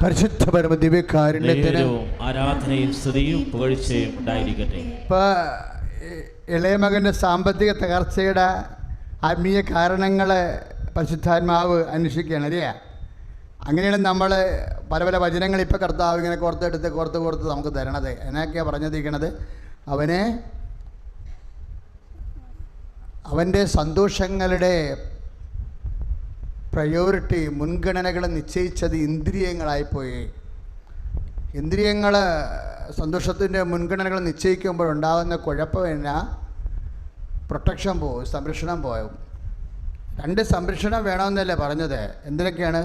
പരിശുദ്ധ പരമ ദിവ്യകാരുണ്യത്തിന് ആരാധനയും സ്തുതിയും പുകഴ്ചയും ഉണ്ടായിരിക്കട്ടെ. ഇപ്പോൾ ഇളയ മകൻ്റെ സാമ്പത്തിക തകർച്ചയുടെ ആത്മീയ കാരണങ്ങളെ പരിശുദ്ധാത്മാവ് അന്വേഷിക്കുകയാണ് അല്ലേ? അങ്ങനെയാണ് നമ്മൾ പല പല വചനങ്ങൾ ഇപ്പോൾ കർത്താവ് ഇങ്ങനെ കോർത്ത് നമുക്ക് തരണത്. എന്നൊക്കെയാണ് പറഞ്ഞിരിക്കണത്? അവൻ്റെ സന്തോഷങ്ങളുടെ പ്രയോറിറ്റി മുൻഗണനകൾ നിശ്ചയിച്ചത് ഇന്ദ്രിയങ്ങളായിപ്പോയി. ഇന്ദ്രിയങ്ങൾ സന്തോഷത്തിൻ്റെ മുൻഗണനകൾ നിശ്ചയിക്കുമ്പോഴുണ്ടാകുന്ന കുഴപ്പമില്ല, പ്രൊട്ടക്ഷൻ പോകും, സംരക്ഷണം പോകും. രണ്ട് സംരക്ഷണം വേണമെന്നല്ലേ പറഞ്ഞത്? എന്തിനൊക്കെയാണ്?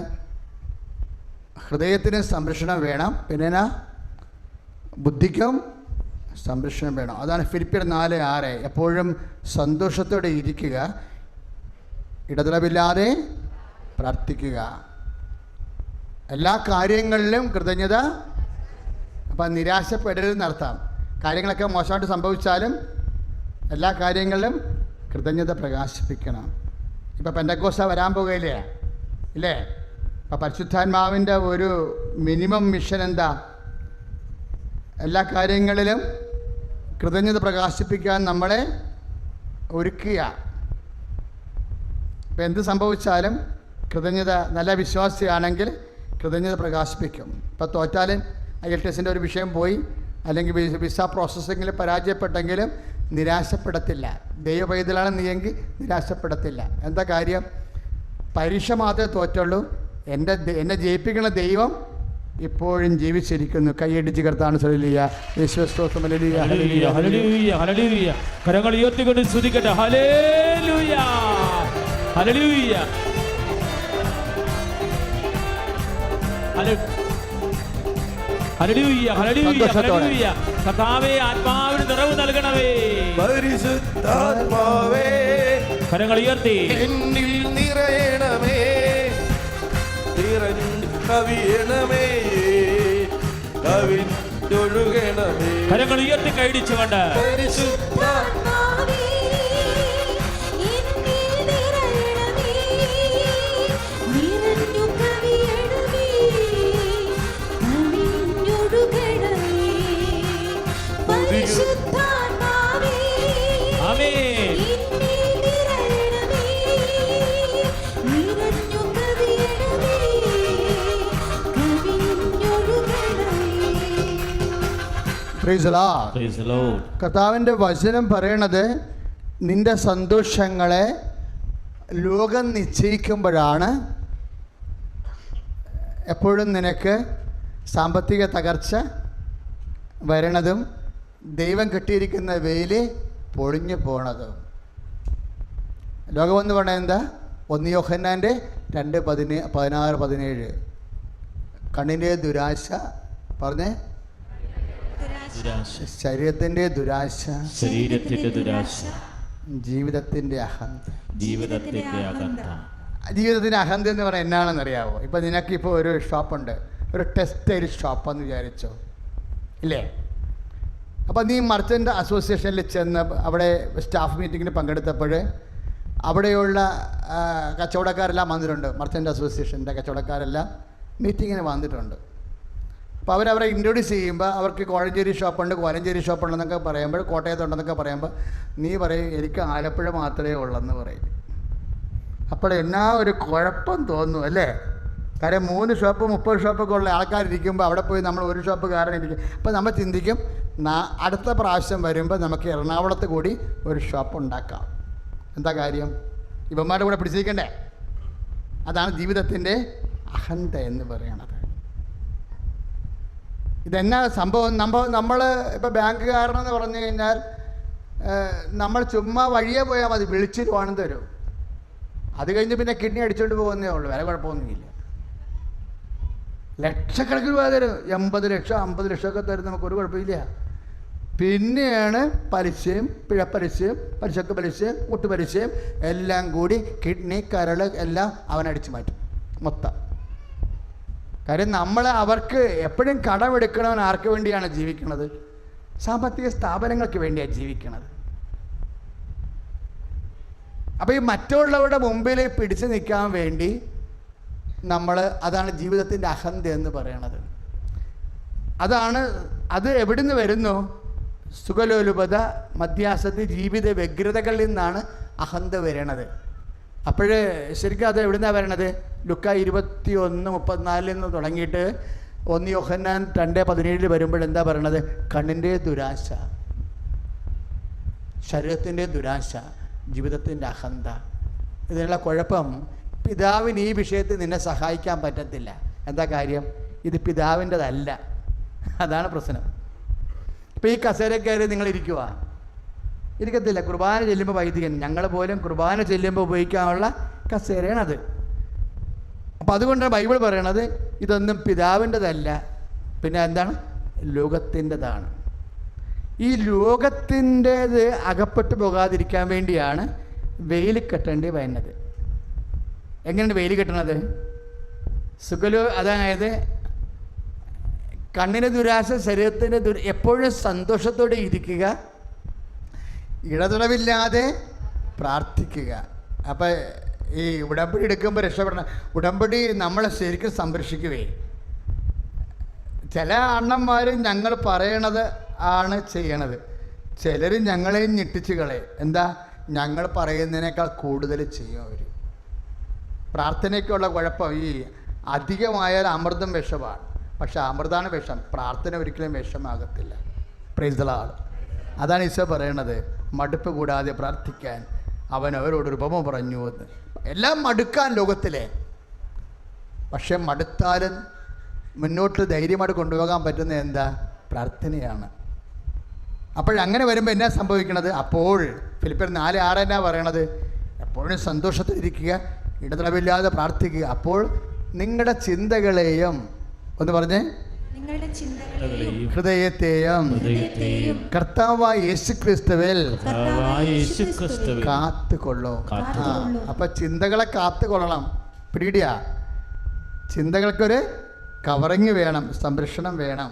ഹൃദയത്തിന് സംരക്ഷണം വേണം, പിന്നെ ബുദ്ധിക്കും സംരക്ഷണം വേണം. അതാണ് ഫിലിപ്പിയർ 4:6. എപ്പോഴും സന്തോഷത്തോടെ ഇരിക്കുക, ഇടതടവില്ലാതെ പ്രാർത്ഥിക്കുക, എല്ലാ കാര്യങ്ങളിലും കൃതജ്ഞത. അപ്പം നിരാശപ്പെടരുതെന്നർത്ഥം. കാര്യങ്ങളൊക്കെ മോശമായിട്ട് സംഭവിച്ചാലും എല്ലാ കാര്യങ്ങളിലും കൃതജ്ഞത പ്രകാശിപ്പിക്കണം. ഇപ്പം പെന്തക്കോസ്ത വരാൻ പോകുകയില്ലേ? ഇല്ലേ? അപ്പം പരിശുദ്ധാത്മാവിൻ്റെ ഒരു മിനിമം മിഷൻ എന്താ? എല്ലാ കാര്യങ്ങളിലും കൃതജ്ഞത പ്രകാശിപ്പിക്കാൻ നമ്മളെ ഒരുക്കുക. ഇപ്പം എന്ത് സംഭവിച്ചാലും കൃതജ്ഞത, നല്ല വിശ്വാസിയാണെങ്കിൽ കൃതജ്ഞത പ്രകാശിപ്പിക്കും. ഇപ്പോൾ തോറ്റാലും IELTS ഒരു വിഷയം പോയി, അല്ലെങ്കിൽ വിസ പ്രോസസ്സിങ്ങിൽ പരാജയപ്പെട്ടെങ്കിലും നിരാശപ്പെടത്തില്ല. ദൈവപൈതലാണ് നീയെങ്കിൽ നിരാശപ്പെടത്തില്ല. എന്താ കാര്യം? പരീക്ഷ മാത്രമേ തോറ്റുള്ളൂ. എന്നെ ജയിപ്പിക്കുന്ന ദൈവം ഇപ്പോഴും ജീവിച്ചിരിക്കുന്നു. കൈയടിച്ച് കർത്താവിന് ഹല്ലേലൂയ, യേശുസ്തോത്രം, ഹല്ലേലൂയ, ഹല്ലേലൂയ, ഹല്ലേലൂയ, ഹല്ലേലൂയ. കരങ്ങൾ ഉയർത്തിക്കൊണ്ട് സ്തുതിക്കട്ടെ. ഹല്ലേലൂയ, ഹല്ലേലൂയ, ഹല്ലേലൂയ, ഹല്ലേലൂയ. കർത്താവേ, ആത്മാവിന് നിറവ് നൽകണമേ. പരിശുദ്ധാത്മാവേ, കരങ്ങൾ ഉയർത്തി എന്നിൽ നിറയണമേ, കവിയണമേ, കവിഞ്ഞൊഴുകണമേ. കരങ്ങൾ ഉയർത്തി കൈടിച്ചുകൊണ്ട് പരിശുദ്ധാത്മാവേ, കർത്താവിൻ്റെ വചനം പറയണത് നിന്റെ സന്തോഷങ്ങളെ ലോകം നിശ്ചയിക്കുമ്പോഴാണ് എപ്പോഴും നിനക്ക് സാമ്പത്തിക തകർച്ച വരണതും ദൈവം കെട്ടിയിരിക്കുന്ന വെയില് പൊളിഞ്ഞു പോണതും. ലോകമെന്ന് പറഞ്ഞാൽ എന്താ? 1 യോഹന്നാൻ്റെ 2:16-17. കണ്ണിൻ്റെ ദുരാശ, പറഞ്ഞേ, ശരീരത്തിൻ്റെ ദുരാശ, ജീവിതത്തിൻ്റെ അഹന്ത. ജീവിതത്തിൻ്റെ അഹന്ത എന്ന് പറഞ്ഞാൽ എന്നാണെന്ന് അറിയാമോ? ഇപ്പം നിനക്കിപ്പോൾ ഒരു ഷോപ്പുണ്ട്, ഒരു ടെക്സ്റ്റൈൽ ഷോപ്പെന്ന് വിചാരിച്ചോ, ഇല്ലേ? അപ്പോൾ നീ മർച്ചൻ്റ് അസോസിയേഷനിൽ ചെന്ന് അവിടെ സ്റ്റാഫ് മീറ്റിങ്ങിന് പങ്കെടുത്തപ്പോൾ അവിടെയുള്ള കച്ചവടക്കാരെല്ലാം വന്നിട്ടുണ്ട്. മർച്ചൻ്റ് അസോസിയേഷൻ്റെ കച്ചവടക്കാരെല്ലാം മീറ്റിങ്ങിന് വന്നിട്ടുണ്ട്. അപ്പോൾ അവരവരെ ഇൻട്രൊഡ്യൂസ് ചെയ്യുമ്പോൾ അവർക്ക് കോഴഞ്ചേരി ഷോപ്പുണ്ട്, കോലഞ്ചേരി ഷോപ്പുണ്ടെന്നൊക്കെ പറയുമ്പോൾ, കോട്ടയത്തുണ്ടെന്നൊക്കെ പറയുമ്പോൾ നീ പറയും എനിക്ക് ആലപ്പുഴ മാത്രമേ ഉള്ളെന്ന് പറയും. അപ്പോൾ എന്നാ ഒരു കുഴപ്പം തോന്നും അല്ലേ? കാര്യം 3 ഷോപ്പ് 30 ഷോപ്പൊക്കെ ഉള്ള ആൾക്കാരിരിക്കുമ്പോൾ അവിടെ പോയി നമ്മൾ ഒരു ഷോപ്പ് കാരനിരിക്കും. അപ്പോൾ നമ്മൾ ചിന്തിക്കും അടുത്ത പ്രാവശ്യം വരുമ്പോൾ നമുക്ക് എറണാകുളത്ത് കൂടി ഒരു ഷോപ്പ് ഉണ്ടാക്കാം. എന്താ കാര്യം? ഇവന്മാരുടെ കൂടെ പിടിച്ചിരിക്കണ്ടേ? അതാണ് ജീവിതത്തിൻ്റെ അഹന്ത എന്ന് പറയണത്. ഇതെന്നാ സംഭവം? നമ്മൾ ഇപ്പോൾ ബാങ്കുകാരനെന്ന് പറഞ്ഞു കഴിഞ്ഞാൽ നമ്മൾ ചുമ്മാ വഴിയെ പോയാൽ മതി, വിളിച്ചിട്ട് തരും. അത് കഴിഞ്ഞ് പിന്നെ കിഡ്നി അടിച്ചുകൊണ്ട് പോകുന്നേ ഉള്ളൂ, വേറെ കുഴപ്പമൊന്നുമില്ല. ലക്ഷക്കണക്കിന് രൂപ തരും, 80 ലക്ഷം 50 ലക്ഷമൊക്കെ തരും, നമുക്കൊരു കുഴപ്പമില്ല. പിന്നെയാണ് പലിശയും പിഴപ്പലിശയും പലിശക്ക് പലിശയും കൂട്ടുപലിശയും എല്ലാം കൂടി കിഡ്നി കരൾ എല്ലാം അവനടിച്ചു മാറ്റും മൊത്തം. കാര്യം നമ്മൾ അവർക്ക് എപ്പോഴും കടമെടുക്കണവൻ ആർക്ക് വേണ്ടിയാണ് ജീവിക്കുന്നത്? സാമ്പത്തിക സ്ഥാപനങ്ങൾക്ക് വേണ്ടിയാണ് ജീവിക്കുന്നത്. അപ്പോൾ ഈ മറ്റുള്ളവരുടെ മുമ്പിൽ പിടിച്ചു നിൽക്കാൻ വേണ്ടി അതാണ് ജീവിതത്തിൻ്റെ അഹന്ത എന്ന് പറയണത്. അത് എവിടുന്ന് വരുന്നു? സുഖലോലുപത, മധ്യാസക്തി, ജീവിത വ്യഗ്രതകളിൽ നിന്നാണ് അഹന്ത വരണത്. അപ്പോൾ ശരിക്കും അത് എവിടുന്നാണ് വരണത്? ലുക്ക 21:34 നിന്ന് തുടങ്ങിയിട്ട് 1 യോഹന്നാൻ 2:17 വരുമ്പോഴെന്താ പറയണത്? കണ്ണിൻ്റെ ദുരാശ, ശരീരത്തിൻ്റെ ദുരാശ, ജീവിതത്തിൻ്റെ അഹന്ത. ഇതിനുള്ള കുഴപ്പം, പിതാവിന് ഈ വിഷയത്തിൽ നിന്നെ സഹായിക്കാൻ പറ്റത്തില്ല. എന്താ കാര്യം? ഇത് പിതാവിൻ്റെതല്ല. അതാണ് പ്രശ്നം. ഇപ്പോൾ ഈ കസേര കയറി നിങ്ങൾ ഇരിക്കത്തില്ല. കുർബാന ചെല്ലുമ്പോൾ വൈദികൻ, ഞങ്ങൾ പോലും കുർബാന ചെല്ലുമ്പോൾ ഉപയോഗിക്കാനുള്ള കസേരയാണത്. അപ്പം അതുകൊണ്ടാണ് ബൈബിൾ പറയണത് ഇതൊന്നും പിതാവിൻ്റെതല്ല, പിന്നെ എന്താണ്? ലോകത്തിൻ്റെതാണ്. ഈ ലോകത്തിൻ്റേത് അകപ്പെട്ടു പോകാതിരിക്കാൻ വേണ്ടിയാണ് വെയിൽ കെട്ടേണ്ടി വരുന്നത്. എങ്ങനെയാണ് വെയിൽ കെട്ടണത്? അതായത് കണ്ണിന് ദുരാശ, ശരീരത്തിൻ്റെ എപ്പോഴും സന്തോഷത്തോടെ ഇരിക്കുക, ഇടതടവില്ലാതെ പ്രാർത്ഥിക്കുക. അപ്പം ഈ ഉടമ്പടി എടുക്കുമ്പോൾ രക്ഷപ്പെടണം. ഉടമ്പടി നമ്മളെ ശരിക്കും സംരക്ഷിക്കുവേ. ചില അണ്ണന്മാർ ഞങ്ങൾ പറയണത് ആണ് ചെയ്യണത്, ചിലർ ഞങ്ങളെയും ഞെട്ടിച്ച് കളയും. എന്താ? ഞങ്ങൾ പറയുന്നതിനേക്കാൾ കൂടുതൽ ചെയ്യും അവർ. പ്രാർത്ഥനയ്ക്കുള്ള കുഴപ്പം, ഈ അധികമായാൽ അമൃതം വിഷമാണ്. പക്ഷെ അമൃതാണ് വിഷം, പ്രാർത്ഥന ഒരിക്കലും വിഷമാകത്തില്ല. Praise the Lord. അതാണ് ഈശോ പറയണത്, മടുപ്പ് കൂടാതെ പ്രാർത്ഥിക്കാൻ അവൻ അവരോട് ഉപമ പറഞ്ഞു എന്ന്. എല്ലാം മടുക്കാൻ ലോകത്തിലെ, പക്ഷെ മടുത്താലും മുന്നോട്ട് ധൈര്യമായിട്ട് കൊണ്ടുപോകാൻ പറ്റുന്ന എന്താ? പ്രാർത്ഥനയാണ്. അപ്പോഴങ്ങനെ വരുമ്പോൾ എന്നാ സംഭവിക്കണത്? അപ്പോൾ ഫിലിപ്പിയർ 4:6 എന്നാ പറയണത്? എപ്പോഴും സന്തോഷത്തിലിരിക്കുക, ഇടതടവില്ലാതെ പ്രാർത്ഥിക്കുക. അപ്പോൾ നിങ്ങളുടെ ചിന്തകളെയും ഒന്ന് പറഞ്ഞേ, ഹൃദയത്തെയും കർത്താവായ യേശുക്രിസ്തുവിൽ കാത്തുകൊള്ളൂ. അപ്പൊ ചിന്തകളെ കാത്തുകൊള്ളണം. പിടിയാ, ചിന്തകൾക്കൊരു കവറിങ് വേണം, സംരക്ഷണം വേണം.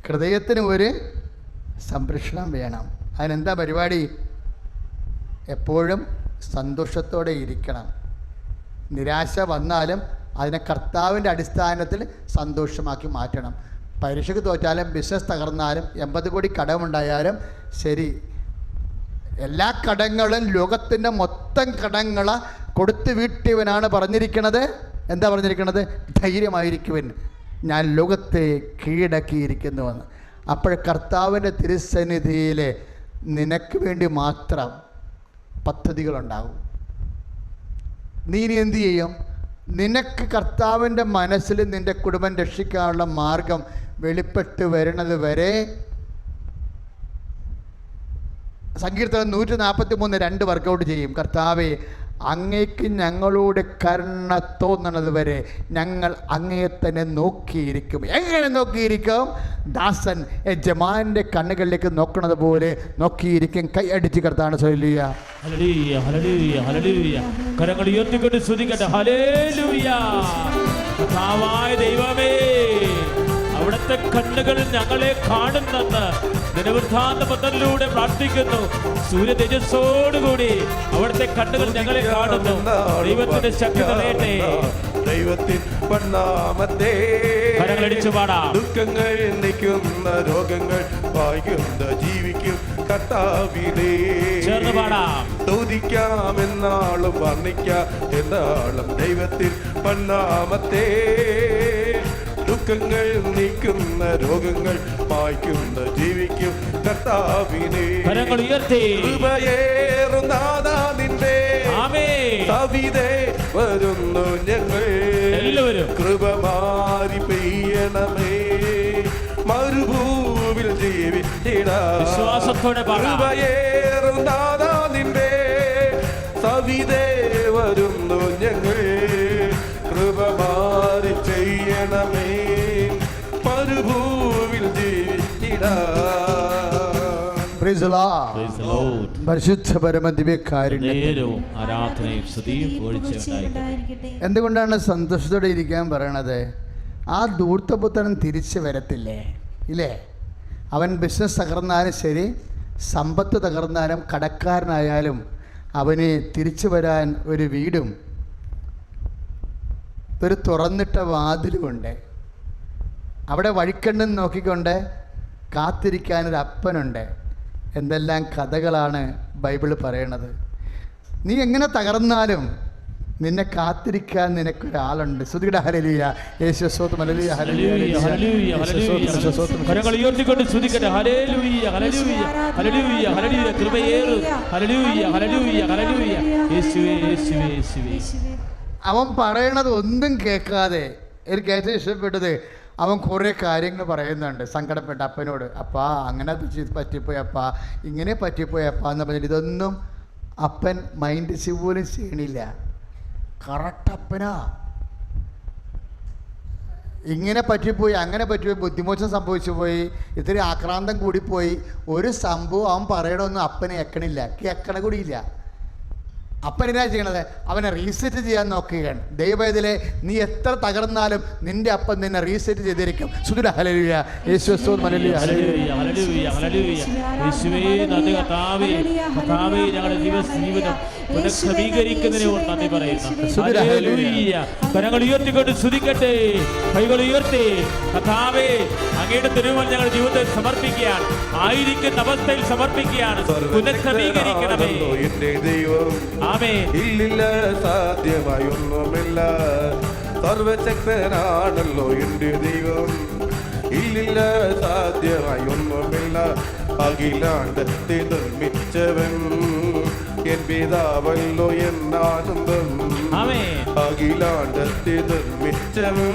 ഹൃദയത്തിന് ഒരു സംരക്ഷണം വേണം. അതിനെന്താ പരിപാടി? എപ്പോഴും സന്തോഷത്തോടെ ഇരിക്കണം. നിരാശ വന്നാലും അതിനെ കർത്താവിൻ്റെ അടിസ്ഥാനത്തിൽ സന്തോഷമാക്കി മാറ്റണം. പരീക്ഷയ്ക്ക് തോറ്റാലും, ബിസിനസ് തകർന്നാലും, 80 കോടി കടമുണ്ടായാലും ശരി, എല്ലാ കടങ്ങളും, ലോകത്തിൻ്റെ മൊത്തം കടങ്ങളെ കൊടുത്തു വീട്ടിയവനാണ് പറഞ്ഞിരിക്കണത്. എന്താ പറഞ്ഞിരിക്കണത്? ധൈര്യമായിരിക്കുവൻ, ഞാൻ ലോകത്തെ കീഴടക്കിയിരിക്കുന്നുവെന്ന്. അപ്പോൾ കർത്താവിൻ്റെ തിരുസന്നിധിയിൽ നിനക്ക് വേണ്ടി മാത്രം പദ്ധതികളുണ്ടാകും. നീ ഇനി എന്തു ചെയ്യും? നിനക്ക് കർത്താവിൻ്റെ മനസ്സിൽ നിൻ്റെ കുടുംബം രക്ഷിക്കാനുള്ള മാർഗം വെളിപ്പെട്ട് വരുന്നത് വരെ സങ്കീർത്തനം 143 വർക്കൗട്ട് ചെയ്യും. കർത്താവേ, അങ്ങേക്ക് ഞങ്ങളോട് കരുണ തോന്നണത് വരെ ഞങ്ങൾ അങ്ങയെ തന്നെ നോക്കിയിരിക്കും. എങ്ങനെ നോക്കിയിരിക്കും? ദാസൻ യജമാന്റെ കണ്ണുകളിലേക്ക് നോക്കണത് പോലെ നോക്കിയിരിക്കും. കൈ അടിച്ച് കർത്താവിനെ ഹല്ലേലൂയ, ഹല്ലേലൂയ, ഹല്ലേലൂയ, ഹല്ലേലൂയ. കരങ്ങൾ ഉയർത്തിക്കൊണ്ട് സ്തുതിക്കട്ടെ. ഹല്ലേലൂയ. കർത്താവായ ദൈവമേ, അവിടുത്തെ കണ്ണുകൾ ഞങ്ങളെ കാണുന്നെന്ന് ദിനവൃത്താന്ത പത്രത്തിലൂടെ പ്രാർത്ഥിക്കുന്നു. സൂര്യ തേജസ്സോടുകൂടി അവിടുത്തെ കണ്ണുകൾ ഞങ്ങളെ കാണുന്നു. ദൈവത്തിന്റെ ശക്തി നിറയട്ടെ. ദൈവത്തിൻ പണ്ണാമത്തെ കരങ്ങളടിച്ചു പാടാം. ദുഃഖങ്ങൾ നീക്കുന്ന, രോഗങ്ങൾ വായിക്കുന്ന, ജീവിക്കും കർത്താവിനെ ചേർന്ന് പാടാം. സ്തുതിക്കാമെന്നാളും വർണ്ണിക്കാം എന്നാളും ദൈവത്തിൻ പണ്ണാമത്തെ. ദുഃഖങ്ങൾ നീക്കുന്ന, രോഗങ്ങൾ മായ്ക്കുന്ന, ജീവിക്കും കർത്താവിനെ. കരങ്ങൾ ഉയർത്തി. കൃപയേറും നാഥാ നിന്റെ കവിതേ വരുന്നു ഞങ്ങൾ എല്ലാവരും. കൃപ മാറി പെയ്യണമേ, മരുഭൂവിൽ ജീവിച്ചിടാം. വിശ്വാസത്തോടെ കൃപയേറും നാഥാ നിന്റെ കവിതേ വരുന്നു ഞങ്ങൾ കൃപ മാറി ചെയ്യണമേ, മരുഭൂവിൽ ജീവിച്ചിടാം. പരിശുദ്ധ പരമ ദിവ്യകാരുണ്യം, എന്തുകൊണ്ടാണ് സന്തോഷത്തോടെ ഇരിക്കാൻ പറയണത്? ആ ധൂർത്തപുത്രൻ തിരിച്ചു വരത്തില്ലേ? ഇല്ലേ? അവൻ ബിസിനസ് തകർന്നാലും ശരി, സമ്പത്ത് തകർന്നാലും, കടക്കാരനായാലും അവന് തിരിച്ചു വരാൻ ഒരു വീടും ഒരു തുറന്നിട്ട വാതിലുമുണ്ട്. അവിടെ വഴിക്കണ്ണെന്ന് നോക്കിക്കൊണ്ട് കാത്തിരിക്കാനൊരു അപ്പനുണ്ട്. എന്തെല്ലാം കഥകളാണ് ബൈബിൾ പറയണത്. നീ എങ്ങനെ തകർന്നാലും നിന്നെ കാത്തിരിക്കാൻ നിനക്കൊരാളുണ്ട്. സ്തുതിയുടെ ഹല്ലേലൂയ. യേശുവേ സ്തോത്രം. ഹല്ലേലൂയ ഹല്ലേലൂയ ഹല്ലേലൂയ ഹല്ലേലൂയ. കരങ്ങൾ ഉയർത്തിക്കൊണ്ട് സ്തുതിക്കട്ടെ. ഹല്ലേലൂയ ഹല്ലേലൂയ ഹല്ലേലൂയ ഹല്ലേലൂയ. കൃപയേറും. ഹല്ലേലൂയ ഹല്ലേലൂയ ഹല്ലേലൂയ. യേശുവേ യേശുവേ യേശുവേ. അവൻ പറയണത് ഒന്നും കേൾക്കാതെ എനിക്ക് ഏറ്റവും ഇഷ്ടപ്പെട്ടത് അവൻ കുറേ കാര്യങ്ങൾ പറയുന്നുണ്ട്. സങ്കടപ്പെട്ട അപ്പനോട്, അപ്പാ അങ്ങനെ പറ്റിപ്പോയി അപ്പാ, ഇങ്ങനെ പറ്റിപ്പോയി അപ്പാ എന്ന് പറഞ്ഞിട്ട് ഇതൊന്നും അപ്പൻ മൈൻഡ് പോലും ചെയ്യണില്ല. കറക്റ്റ് അപ്പനാ. ഇങ്ങനെ പറ്റിപ്പോയി അങ്ങനെ പറ്റിപ്പോയി, ബുദ്ധിമോശം സംഭവിച്ചു പോയി, ഇത്തിരി ആക്രാന്തം കൂടിപ്പോയി, ഒരു സംഭവം അവൻ പറയണമെന്നും അപ്പനെ കേൾക്കണ കൂടിയില്ല. അപ്പൻ എന്നാ ചെയ്യണത്? അവനെ റീസെറ്റ് ചെയ്യാൻ നോക്കുകയാണ്. ദൈവവേദനയിലെ നീ എത്ര തകർന്നാലും നിന്റെ അപ്പൻ നിന്നെ റീസെറ്റ് ചെയ്തിരിക്കും. സ്തുതിയുടെ ഹല്ലേലൂയ. യേശുവേ സ്തോത്രം. ഹല്ലേലൂയ ഹല്ലേലൂയ ഹല്ലേലൂയ ഹല്ലേലൂയ. യേശുവേ നന്ദി കർത്താവേ. കർത്താവേ ഞങ്ങളുടെ ജീവിതം പുനഃക്രമീകരിക്കുന്നതിനെ ഓർത്ത് നന്ദി പറയുന്നു. ഹല്ലേലൂയ. കരങ്ങൾ ഉയർത്തിക്കൊണ്ട് സ്തുതിക്കട്ടെ. കൈകൾ ഉയർത്തി കർത്താവേ അങ്ങയുടെ തിരുമുമ്പിൽ ഞങ്ങളുടെ ജീവിതത്തെ സമർപ്പിക്കുകയാണ്. ആയിരിക്കുന്ന അവസ്ഥയിൽ സമർപ്പിക്കുകയാണ്. പുനഃക്രമീകരിക്കണമേ എന്റെ ദൈവം. ഇല്ലില്ല സാധ്യമായൊന്നുമില്ല, സർവശക്തനാണല്ലോ എന്റെ ദൈവം. ഇല്ലില്ല സാധ്യമായൊന്നുമില്ല, അഖിലാണ്ടത്തെ നിർമ്മിച്ചവൻ എൻ പിതാവല്ലോ എന്നാനന്ദം. അഖിലാണ്ടത്തെ നിർമ്മിച്ചവൻ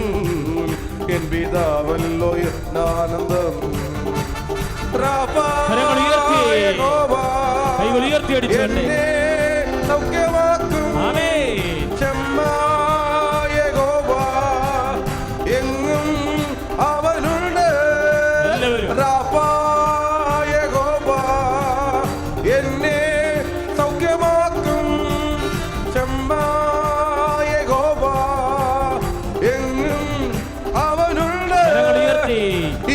എൻ പിതാവല്ലോ എന്നാനന്ദം. സൗഖ്യമാക്കും യഹോവ, എങ്ങും അവനുണ്ട്. റാഫാ യഹോവ എന്നെ സൗഖ്യമാക്കും. യഹോവ എങ്ങും അവനുണ്ട്.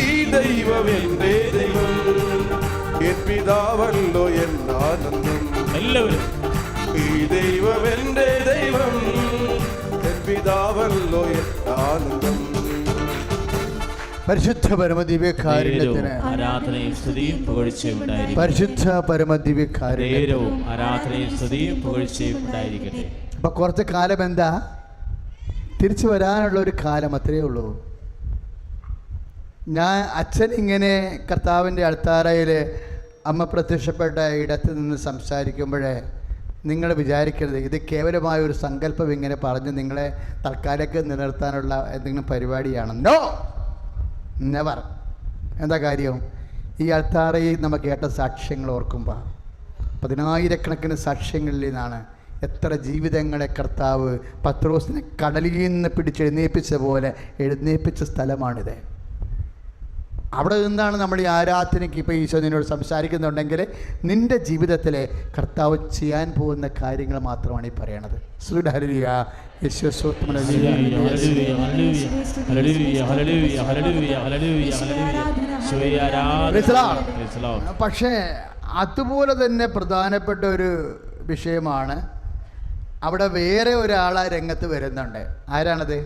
ഈ ദൈവം എന്റെ ദൈവം, എൻ പിതാവല്ലോ എന്നാനന്ദം. എല്ലാവരും ഈ ദൈവം എന്റെ ദൈവം, എൻ പിതാവല്ലോ എന്നാനന്ദം. പരിശുദ്ധ പരമദിവ്യകാരുണ്യത്തിന് ആരാധനയും സ്തുതിയും പുകഴ്ചയും ഉണ്ടായിരിക്കട്ടെ. പരിശുദ്ധ പരമദിവ്യകാരുണ്യവും ആരാധനയും സ്തുതിയും പുകഴ്ചയും ഉണ്ടായിരിക്കട്ടെ. അപ്പൊ കുറച്ച് കാലം എന്താ തിരിച്ചു വരാനുള്ള ഒരു കാലം, അത്രയേ ഉള്ളൂ. അച്ഛൻ ഇങ്ങനെ കർത്താവിൻ്റെ അൾത്താരയിൽ അമ്മ പ്രത്യക്ഷപ്പെട്ട ഇടത്ത് നിന്ന് സംസാരിക്കുമ്പോഴേ നിങ്ങൾ വിചാരിക്കരുത് ഇത് കേവലമായ ഒരു സങ്കല്പം ഇങ്ങനെ പറഞ്ഞ് നിങ്ങളെ തൽക്കാലത്തേക്ക് നിലനിർത്താനുള്ള എന്തെങ്കിലും പരിപാടിയാണ്. No, never. എന്താ കാര്യം? ഈ അൾത്താരയിൽ നമ്മൾ കേട്ട സാക്ഷ്യങ്ങൾ ഓർക്കുമ്പോൾ പതിനായിരക്കണക്കിന് സാക്ഷ്യങ്ങളിൽ നിന്നാണ് എത്ര ജീവിതങ്ങളെ കർത്താവ് പത്രോസിനെ കടലിൽ നിന്ന് പിടിച്ചെഴുന്നേൽപ്പിച്ച പോലെ എഴുന്നേൽപ്പിച്ച സ്ഥലമാണിത്. അവിടെ നിന്നാണ് നമ്മൾ ഈ ആരാധനയ്ക്ക് ഇപ്പോൾ ഈശോ നിന്നോട് സംസാരിക്കുന്നുണ്ടെങ്കിൽ നിൻ്റെ ജീവിതത്തിലെ കർത്താവ് ചെയ്യാൻ പോകുന്ന കാര്യങ്ങൾ മാത്രമാണ് ഈ പറയണത്. ഹല്ലേലൂയ. യേശുവേ സ്തോത്രം. പക്ഷേ അതുപോലെ തന്നെ പ്രധാനപ്പെട്ട ഒരു വിഷയമാണ് അവിടെ വേറെ ഒരാൾ രംഗത്ത് വരുന്നുണ്ട്. ആരാണത്?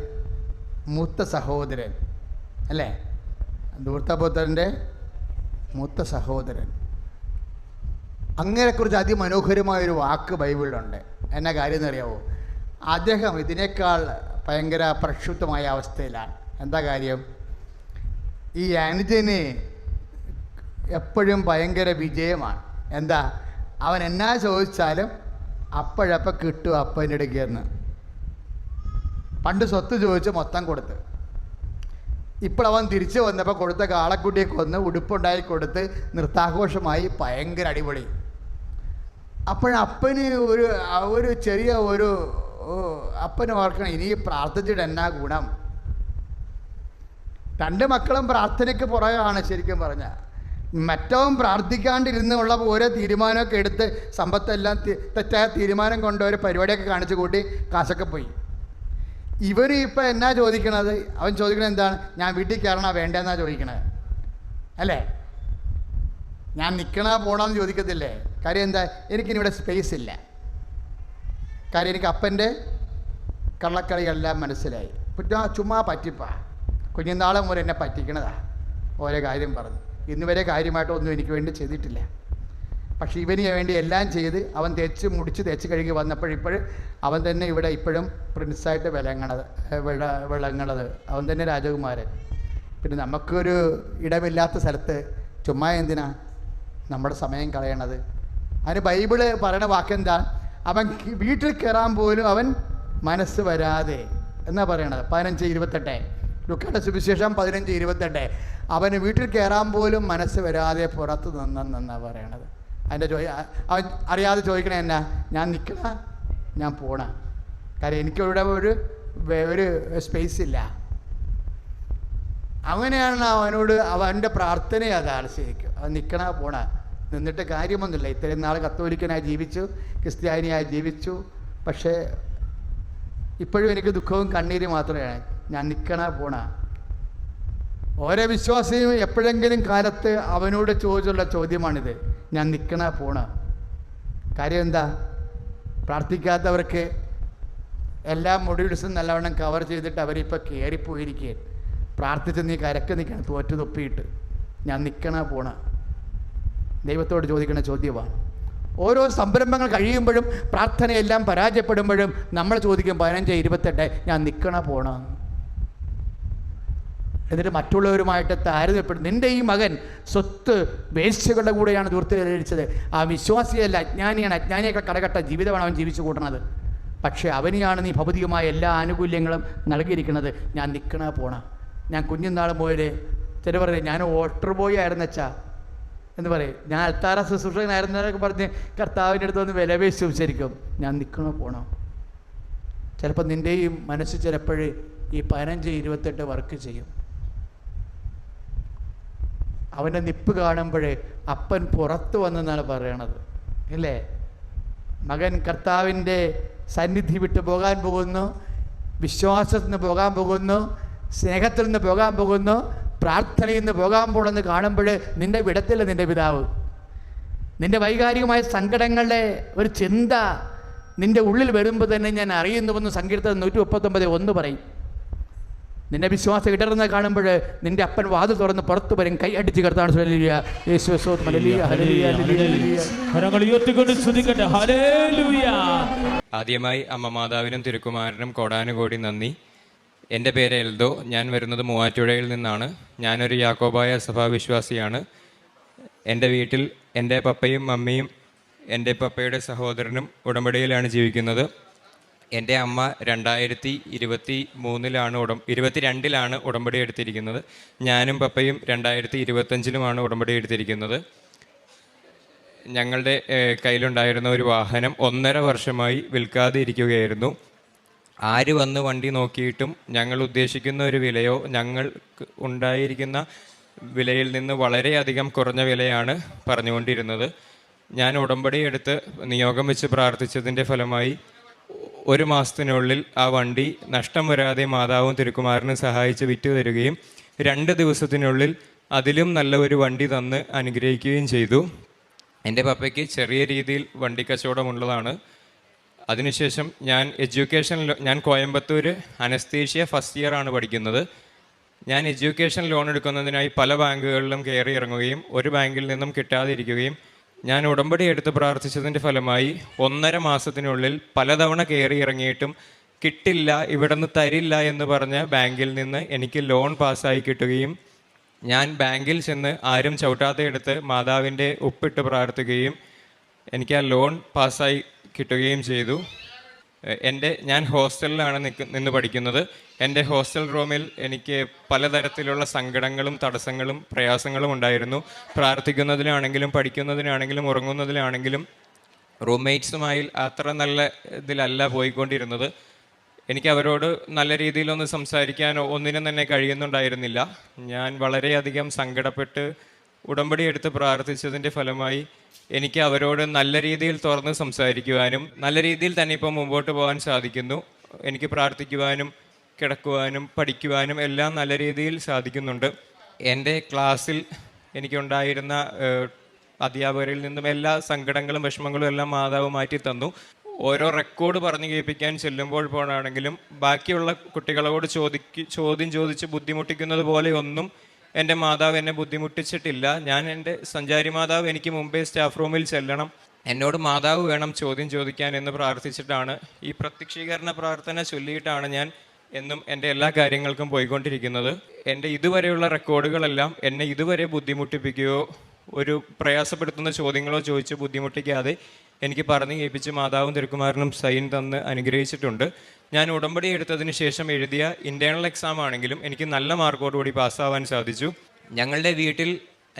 മൂത്ത സഹോദരൻ അല്ലേ? ധൂർത്തപുത്രൻ്റെ മൂത്ത സഹോദരൻ. അങ്ങനെക്കുറിച്ച് അതിമനോഹരമായൊരു വാക്ക് ബൈബിളിലുണ്ട്. എന്നാ കാര്യം എന്നറിയാവോ? അദ്ദേഹം ഇതിനേക്കാൾ ഭയങ്കര പ്രക്ഷുബ്ധമായ അവസ്ഥയിലാണ്. എന്താ കാര്യം? ഈ അനുജന് എപ്പോഴും ഭയങ്കര വിജയമാണ്. എന്താ? അവൻ എന്നാ ചോദിച്ചാലും അപ്പോഴപ്പം കിട്ടും അപ്പൻ്റെ അടുക്കെന്ന്. പണ്ട് സ്വത്ത് ചോദിച്ച് മൊത്തം കൊടുത്ത്, ഇപ്പോൾ അവൻ തിരിച്ചു വന്നപ്പോൾ കൊടുത്ത കാളക്കുട്ടിയെ കൊന്ന് ഉടുപ്പുണ്ടായി കൊടുത്ത് നൃത്താഘോഷമായി ഭയങ്കര അടിപൊളി. അപ്പോഴപ്പന് ഒരു ചെറിയ അപ്പന് ഓർക്കണം, ഇനി പ്രാർത്ഥിച്ചിട്ട് എന്നാ ഗുണം. രണ്ട് മക്കളും പ്രാർത്ഥനയ്ക്ക് പുറകെയാണ് ശരിക്കും പറഞ്ഞാൽ. മറ്റവൻ പ്രാർത്ഥിക്കാണ്ടിരുന്നുള്ള ഓരോ തീരുമാനമൊക്കെ എടുത്ത് സമ്പത്തെല്ലാം തെറ്റായ തീരുമാനം കൊണ്ട് ഒരു പരിപാടിയൊക്കെ കാണിച്ചു കൂട്ടി കാശൊക്കെ പോയി. ഇവർ ഇപ്പം എന്നാ ചോദിക്കണത്? അവൻ ചോദിക്കണത് എന്താണ്? ഞാൻ വീട്ടിൽ കയറണ വേണ്ടെന്നാ ചോദിക്കണത് അല്ലേ? ഞാൻ നിൽക്കണ പോകണമെന്ന് ചോദിക്കത്തില്ലേ? കാര്യം എന്താ? എനിക്കിനിവിടെ സ്പേസ് ഇല്ല. കാര്യം എനിക്ക് അപ്പൻ്റെ കള്ളക്കളികളെല്ലാം മനസ്സിലായി. ചുമ്മാ പറ്റിപ്പാ, കുഞ്ഞുനാളെ മുതൽ എന്നെ പറ്റിക്കണതാ. ഓരോ കാര്യം പറഞ്ഞു. ഇന്ന് വരെ കാര്യമായിട്ടൊന്നും എനിക്ക് വേണ്ടി ചെയ്തിട്ടില്ല. പക്ഷേ ഇവന് വേണ്ടി എല്ലാം ചെയ്ത് അവൻ തേച്ച് കഴുകി വന്നപ്പോഴിപ്പോൾ അവൻ തന്നെ ഇവിടെ ഇപ്പോഴും പ്രിൻസായിട്ട് വിളങ്ങണത്. അവൻ തന്നെ രാജകുമാരൻ. പിന്നെ നമുക്കൊരു ഇടമില്ലാത്ത സ്ഥലത്ത് ചുമ്മാ എന്തിനാ നമ്മുടെ സമയം കളയണത്? അതിന് ബൈബിള് പറയണ വാക്കെന്താ? അവൻ വീട്ടിൽ കയറാൻ പോലും അവൻ മനസ്സ് വരാതെ എന്നാ പറയണത്. 15:28 ലൂക്കായുടെ സുവിശേഷം 15:28. അവന് വീട്ടിൽ കയറാൻ പോലും മനസ്സ് വരാതെ പുറത്ത് നിന്നെന്നാ പറയണത്. അതിൻ്റെ അവൻ അറിയാതെ ചോദിക്കണേ എന്നാ, ഞാൻ നിൽക്കണ, ഞാൻ പോണ. കാര്യം എനിക്കിവിടെ ഒരു സ്പേസ് ഇല്ല. അങ്ങനെയാണ് അവനോട് അവൻ്റെ പ്രാർത്ഥന അതാണ് ശരിക്കും. അവൻ നിൽക്കണ പോണ. നിന്നിട്ട് കാര്യമൊന്നുമില്ല. ഇത്രയും നാൾ കത്തോലിക്കനായി ജീവിച്ചു, ക്രിസ്ത്യാനിയായി ജീവിച്ചു. പക്ഷേ ഇപ്പോഴും എനിക്ക് ദുഃഖവും കണ്ണീരും മാത്രമാണ്. ഞാൻ നിൽക്കണ പോണ. ഓരോ വിശ്വാസിയും എപ്പോഴെങ്കിലും കാലത്ത് അവനോട് ചോദിച്ചുള്ള ചോദ്യമാണിത്, ഞാൻ നിൽക്കണ പോണ. കാര്യം എന്താ? പ്രാർത്ഥിക്കാത്തവർക്ക് എല്ലാ മൊഡ്യൂൾസും നല്ലവണ്ണം കവർ ചെയ്തിട്ട് അവരിപ്പോൾ കയറിപ്പോയിരിക്കുകയാണ്. പ്രാർത്ഥിച്ച് നീ കരക്ക് നിൽക്കണം, തോറ്റു തൊപ്പിയിട്ട്. ഞാൻ നിൽക്കണ പോണ. ദൈവത്തോട് ചോദിക്കണ ചോദ്യമാണ്. ഓരോ സംരംഭങ്ങൾ കഴിയുമ്പോഴും പ്രാർത്ഥനയെല്ലാം പരാജയപ്പെടുമ്പോഴും നമ്മൾ ചോദിക്കും 15:28 ഞാൻ നിൽക്കണ പോണ. എന്നിട്ട് മറ്റുള്ളവരുമായിട്ട് താരതമ്യപ്പെടും. നിൻ്റെ ഈ മകൻ സ്വത്ത് വേശ്യകളുടെ കൂടെയാണ് ദൂർത്തടിച്ചത്. ആ വിശ്വാസിയല്ല, അജ്ഞാനിയാണ്. അജ്ഞാനിയൊക്കെ കടകട്ട ജീവിതമാണ് അവൻ ജീവിച്ചു കൂട്ടണത്. പക്ഷേ അവനെയാണ് നീ ഭൗതികമായ എല്ലാ ആനുകൂല്യങ്ങളും നൽകിയിരിക്കുന്നത്. ഞാൻ നിൽക്കണ പോണ. ഞാൻ കുഞ്ഞുനാൾ മുതൽ ചില പറയും ഞാൻ ഓട്ടർ ബോയ് ആയിരുന്നച്ചാ എന്ന് പറയും. ഞാൻ അൽത്താര ശുശ്രൂഷകനായിരുന്നവരൊക്കെ പറഞ്ഞ് കർത്താവിൻ്റെ അടുത്ത് വന്ന് വിലപേശിച്ചു ശരിക്കും. ഞാൻ നിൽക്കണോ പോണോ? ചിലപ്പോൾ നിൻ്റെയും മനസ്സ് ചിലപ്പോഴേ ഈ 15-28 വർക്ക് ചെയ്യും. അവൻ്റെ നിപ്പ് കാണുമ്പോഴേ അപ്പൻ പുറത്തു വന്നെന്നാണ് പറയണത്, ഇല്ലേ? മകൻ കർത്താവിൻ്റെ സന്നിധി വിട്ട് പോകാൻ പോകുന്നു, വിശ്വാസത്തിൽ നിന്ന് പോകാൻ പോകുന്നു, സ്നേഹത്തിൽ നിന്ന് പോകാൻ പോകുന്നു, പ്രാർത്ഥനയിൽ നിന്ന് പോകാൻ പോകണമെന്ന് കാണുമ്പോൾ നിൻ്റെ വിടത്തില്ല നിൻ്റെ പിതാവ്. നിൻ്റെ വൈകാരികമായ സങ്കടങ്ങളുടെ ഒരു ചിന്ത നിൻ്റെ ഉള്ളിൽ വരുമ്പോൾ തന്നെ ഞാൻ അറിയുന്നുവെന്ന് സങ്കീർത്തനം 139:1 പറയും. നിന്റെ വിശ്വാസം ഇടർന്ന് കാണുമ്പോൾ നിന്റെ അപ്പൻ വാതിൽ തുറന്ന് പുറത്തു വരും, കൈ അടിച്ച് കർത്താൻ. ആദ്യമായി അമ്മ മാതാവിനും തിരുക്കുമാരനും കോടാനുകോടി നന്ദി. എൻ്റെ പേര് എൽദോ. ഞാൻ വരുന്നത് മൂവാറ്റുപുഴയിൽ നിന്നാണ്. ഞാനൊരു യാക്കോബായ സഭാവിശ്വാസിയാണ്. എൻ്റെ വീട്ടിൽ എൻ്റെ പപ്പയും മമ്മിയും എൻ്റെ പപ്പയുടെ സഹോദരനും ഉടമ്പടിയിലാണ് ജീവിക്കുന്നത്. എൻ്റെ അമ്മ 2022 ഉടമ്പടി എടുത്തിരിക്കുന്നത്. ഞാനും പപ്പയും 2025 ഉടമ്പടി എടുത്തിരിക്കുന്നത്. ഞങ്ങളുടെ കയ്യിലുണ്ടായിരുന്ന ഒരു വാഹനം 1.5 വർഷമായി വിൽക്കാതെ ഇരിക്കുകയായിരുന്നു. ആര് വന്ന് വണ്ടി നോക്കിയിട്ടും ഞങ്ങൾ ഉദ്ദേശിക്കുന്ന ഒരു വിലയോ ഞങ്ങൾക്ക് ഉണ്ടായിരിക്കുന്ന വിലയിൽ നിന്ന് വളരെയധികം കുറഞ്ഞ വിലയാണ് പറഞ്ഞുകൊണ്ടിരുന്നത്. ഞാൻ ഉടമ്പടി എടുത്ത് നിയോഗം വെച്ച് പ്രാർത്ഥിച്ചതിൻ്റെ ഫലമായി 1 മാസത്തിനുള്ളിൽ ആ വണ്ടി നഷ്ടം വരാതെ മാതാവും തിരുക്കുമാരനും സഹായിച്ച് വിറ്റു തരികയും 2 ദിവസത്തിനുള്ളിൽ അതിലും നല്ല ഒരു വണ്ടി തന്ന് അനുഗ്രഹിക്കുകയും ചെയ്തു. എൻ്റെ പപ്പയ്ക്ക് ചെറിയ രീതിയിൽ വണ്ടി കച്ചവടമുള്ളതാണ്. അതിനുശേഷം ഞാൻ കോയമ്പത്തൂർ അനസ്തേഷ്യ ഫസ്റ്റ് ഇയർ ആണ് പഠിക്കുന്നത്. ഞാൻ എഡ്യൂക്കേഷൻ ലോൺ എടുക്കുന്നതിനായി പല ബാങ്കുകളിലും കയറി ഇറങ്ങുകയും ഒരു ബാങ്കിൽ നിന്നും കിട്ടാതിരിക്കുകയും ഞാൻ ഉടമ്പടി എടുത്ത് പ്രാർത്ഥിച്ചതിൻ്റെ ഫലമായി 1.5 മാസത്തിനുള്ളിൽ പലതവണ കയറി ഇറങ്ങിയിട്ടും കിട്ടില്ല, ഇവിടെ നിന്ന് തരില്ല എന്ന് പറഞ്ഞ ബാങ്കിൽ നിന്ന് എനിക്ക് ലോൺ പാസ്സായി കിട്ടുകയും ഞാൻ ബാങ്കിൽ ചെന്ന് ആരും ചവിട്ടാത്തയെടുത്ത് മാതാവിൻ്റെ ഉപ്പിട്ട് പ്രാർത്ഥിക്കുകയും എനിക്ക് ആ ലോൺ പാസ്സായി കിട്ടുകയും ചെയ്തു. ഞാൻ ഹോസ്റ്റലിലാണ് നിന്ന് പഠിക്കുന്നത്. എൻ്റെ ഹോസ്റ്റൽ റൂമിൽ എനിക്ക് പലതരത്തിലുള്ള സങ്കടങ്ങളും തടസ്സങ്ങളും പ്രയാസങ്ങളും ഉണ്ടായിരുന്നു. പ്രാർത്ഥിക്കുന്നതിനാണെങ്കിലും പഠിക്കുന്നതിനാണെങ്കിലും ഉറങ്ങുന്നതിനാണെങ്കിലും റൂംമേറ്റ്സുമായി അത്ര നല്ല ഇതിലല്ല പോയിക്കൊണ്ടിരുന്നത്. എനിക്ക് അവരോട് നല്ല രീതിയിലൊന്ന് സംസാരിക്കാനോ ഒന്നിനും തന്നെ കഴിയുന്നുണ്ടായിരുന്നില്ല. ഞാൻ വളരെയധികം സങ്കടപ്പെട്ട് ഉടമ്പടി എടുത്ത് പ്രാർത്ഥിച്ചതിൻ്റെ ഫലമായി എനിക്ക് അവരോട് നല്ല രീതിയിൽ തുറന്ന് സംസാരിക്കുവാനും നല്ല രീതിയിൽ തന്നെ ഇപ്പോൾ മുമ്പോട്ട് പോകാൻ സാധിക്കുന്നു. എനിക്ക് പ്രാർത്ഥിക്കുവാനും കിടക്കുവാനും പഠിക്കുവാനും എല്ലാം നല്ല രീതിയിൽ സാധിക്കുന്നുണ്ട്. എൻ്റെ ക്ലാസ്സിൽ എനിക്കുണ്ടായിരുന്ന അധ്യാപകരിൽ നിന്നും എല്ലാ സങ്കടങ്ങളും വിഷമങ്ങളും എല്ലാം മാതാവ് മാറ്റി തന്നു. ഓരോ റെക്കോർഡ് പറഞ്ഞു കേൾപ്പിക്കാൻ ചെല്ലുമ്പോഴാണെങ്കിലും ബാക്കിയുള്ള കുട്ടികളോട് ചോദ്യം ചോദിച്ച് ബുദ്ധിമുട്ടിക്കുന്നത് പോലെ ഒന്നും എൻ്റെ മാതാവ് എന്നെ ബുദ്ധിമുട്ടിച്ചിട്ടില്ല. ഞാൻ എൻ്റെ സഞ്ചാരി മാതാവ് എനിക്ക് മുമ്പേ സ്റ്റാഫ് റൂമിൽ ചെല്ലണം, എന്നോട് മാതാവ് വേണം ചോദ്യം ചോദിക്കാൻ എന്ന് പ്രാർത്ഥിച്ചിട്ടാണ്, ഈ പ്രത്യക്ഷീകരണ പ്രാർത്ഥന ചൊല്ലിയിട്ടാണ് ഞാൻ എന്നും എൻ്റെ എല്ലാ കാര്യങ്ങൾക്കും പോയിക്കൊണ്ടിരിക്കുന്നത്. എൻ്റെ ഇതുവരെയുള്ള റെക്കോർഡുകളെല്ലാം എന്നെ ഇതുവരെ ബുദ്ധിമുട്ടിപ്പിക്കുകയോ ഒരു പ്രയാസപ്പെടുത്തുന്ന ചോദ്യങ്ങളോ ചോദിച്ച് ബുദ്ധിമുട്ടിക്കാതെ എനിക്ക് പറഞ്ഞു കേൾപ്പിച്ച് മാതാവും തിരുക്കുമാരനും സൈൻ തന്ന് അനുഗ്രഹിച്ചിട്ടുണ്ട്. ഞാൻ ഉടമ്പടി എടുത്തതിന് ശേഷം എഴുതിയ ഇൻറ്റേർണൽ എക്സാം ആണെങ്കിലും എനിക്ക് നല്ല മാർക്കോടുകൂടി പാസ്സാവാൻ സാധിച്ചു.